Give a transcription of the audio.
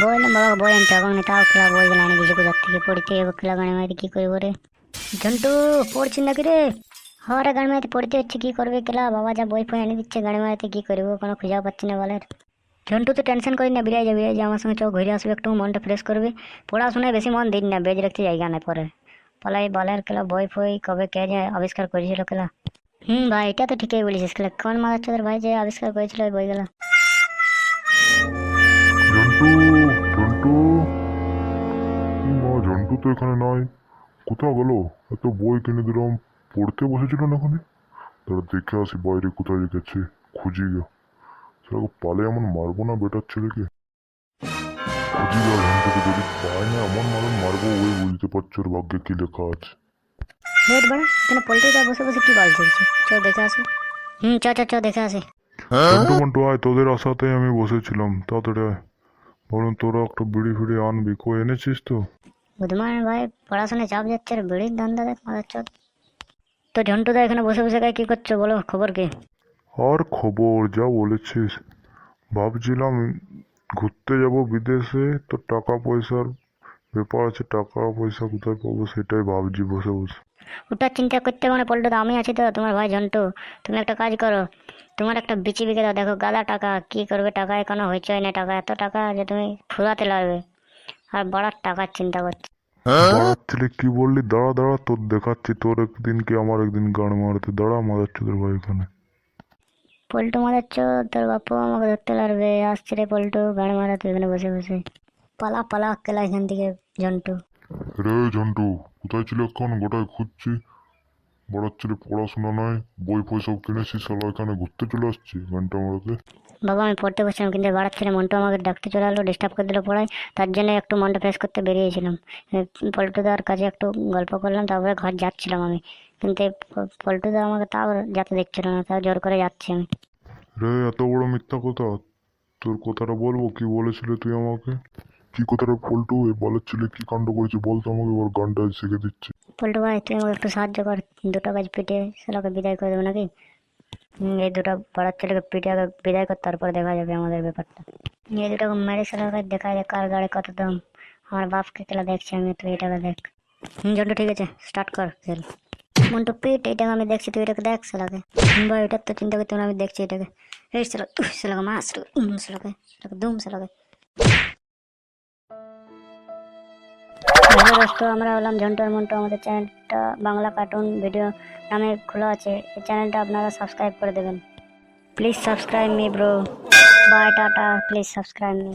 বই না বাবা, বই আনতে হবে না, তাও খেলা বই গেলে আনি দিয়েছে কোথার থেকে, পড়তে হবে খেলা গানে মাইতে কি করবো রে। ঝন্টু, পড়ছিস নাকি রে? হরে গান মাইতে পড়তে হচ্ছে, কি করবে খেলা, বাবা যা বই ফই এনে দিচ্ছে গান মাইতে, কি করবো কোনো খুঁজেও পাচ্ছি না বলের। ঝন্টু তো টেনশন করি না, বিরাই যা আমার সঙ্গে চো, ঘুরে আসবে, একটু মনটা ফ্রেশ করবে। পড়াশোনায় বেশি মন দিন না, বেজ রাখতে জায়গা নেই পরে। পালাই বলের খেলা বই ফই কবে কে যে আবিষ্কার করেছিল খেলা। ভাই, এটা তো ঠিকই বলেছিস খেলা, কোন মাদার তোর ভাই যে আবিষ্কার করেছিল ওই বইগুলো। ঝন্টু, ঝন্টু, ঝন্টু তো এখানে নাই। কোথাও গেল? এত বই কিনে দিলাম, পড়তে বসেছিল না ওখানে। তারা দেখে আসি বাইরে কোথায় রেখেছে, খুঁজি গা। সেরকম পালে এমন মারবো না বেটার ছেলেকে। খুঁজি গা ঝন্টুকে, যদি পায় না এমন মারবো, ওই বুঝতে পারছো ওর ভাগ্যে কি লেখা আছে। রেট বড়া, এখানে পোল্ট্রিটা বসে বসে কি বল চলছে, চ দেখে আসি। চ দেখে আসি। ঝন্টু মন্টু আয়, তোদের আশাতেই আমি বসেছিলাম, তাড়াতাড়ি আয়। বলুন তোরা একটা বিড়ি ফিড়ি আনবি, কই এনেছিস তো? বুধমান ভাই, পড়াশোনায় চাপ যাচ্ছে আর বেড়ির ধান্দা দেখ মাদার চোদ। তো ঝন্টুদা এখানে বসে বসে কি করছো বলো, খবর কি? আর খবর যা বলেছিস। ভাবছিলাম ঘুরতে যাব বিদেশে, তো টাকা পয়সার ব্যাপার আছে, টাকা পয়সা কোথায় পাবো সেটাই ভাবছি বসে বসে। ওটা চিন্তা করতে মানে পল্টুদা, আমি আছি তো, তোমার ভাই ঝন্টু। তুমি একটা কাজ করো, তোমার একটা বিচি বিকে দাও, দেখো গাদা টাকা, কি করবে টাকায় কোনো হইচই না, টাকা এত টাকা যে তুমি ফুরাতে লাগবে। আর বড়ার টাকার চিন্তা করছো? বাড়াচ্ছিলি কি বললি? দাঁড়া দাঁড়া, তোর দেখাচ্ছি, তোর একদিন কি আমার একদিন গান মারতে, দাঁড়া মাদার চোদের ভাই এখানে। পল্টু মারার চোদ, তোর বাপু আমাকে ধরতে পারবে, আসছে রে পল্টু গাড়ি মারাতে এখানে বসে বসে। পালা পালা কেলা এখান থেকে ঝন্টু। রে ঝন্টু, কোথায় ছিল এখন? গোটায় খুঁজছি। বাড়াচ্ছিলি পড়াশোনা নাই, বই ফই সব কিনেছি, শালা এখানে ঘুরতে চলে আসছি ঘন্টা মারাতে। বাবা, আমি পড়তে বসছিলাম কিন্তু বাড়াচ্ছিল, মনটা আমাকে ডাকতে চলে এলো, ডিস্টার্ব করে দিল পড়ায়। তার জন্য একটু মনটা ফ্রেশ করতে বেরিয়েছিলাম। পল্টুদার কাছে একটু গল্প করলাম, তারপরে ঘর যাচ্ছিলাম আমি। কিন্তু এই পল্টুদা আমাকে তাও যেতে দেখছিল না, তাও জোর করে যাচ্ছি আমি। রে এত বড় মিথ্যা কথা! তোর কথাটা বলবো, কি বলেছিলি তুই আমাকে? কি কথাটা পল্টু, এ বলার ছেলে কি কাণ্ড করেছে বলতো আমাকে, ওর গানটা শিখে দিচ্ছে। পল্টু ভাই, তুই আমাকে একটু সাহায্য কর, দুটো কাজ পিটিয়ে সেটাকে বিদায় করে দেবো নাকি? এই দুটো পাড়ার ছেলেকে পিটিয়ে আগে বিদায় কর, তারপরে দেখা যাবে আমাদের ব্যাপারটা। এই দুটো মেরে সেলাকে দেখা যায় কার গাড়ি কত দাম। আমার বাপকে খেলা দেখছি আমি, তুই এটাকে দেখ। জন্টু ঠিক আছে, স্টার্ট কর খেল। মন্টু পিট, এটাকে আমি দেখছি, তুই এটাকে দেখ সেলাকে। ভাই, এটার তো চিন্তা করতে হবে না, আমি দেখছি এটাকে। এই সেলা তুই সেলাকে মার, সেলাকে সেলাকে দুম সেলাকে। হ্যালো দোস্ত, আমরা হলাম ঝন্টু আর মন্টু। আমাদের চ্যানেলটা বাংলা কার্টুন ভিডিও নামে খোলা আছে, এই চ্যানেলটা আপনারা সাবস্ক্রাইব করে দেবেন। Please subscribe me bro. Bye tata, please subscribe me.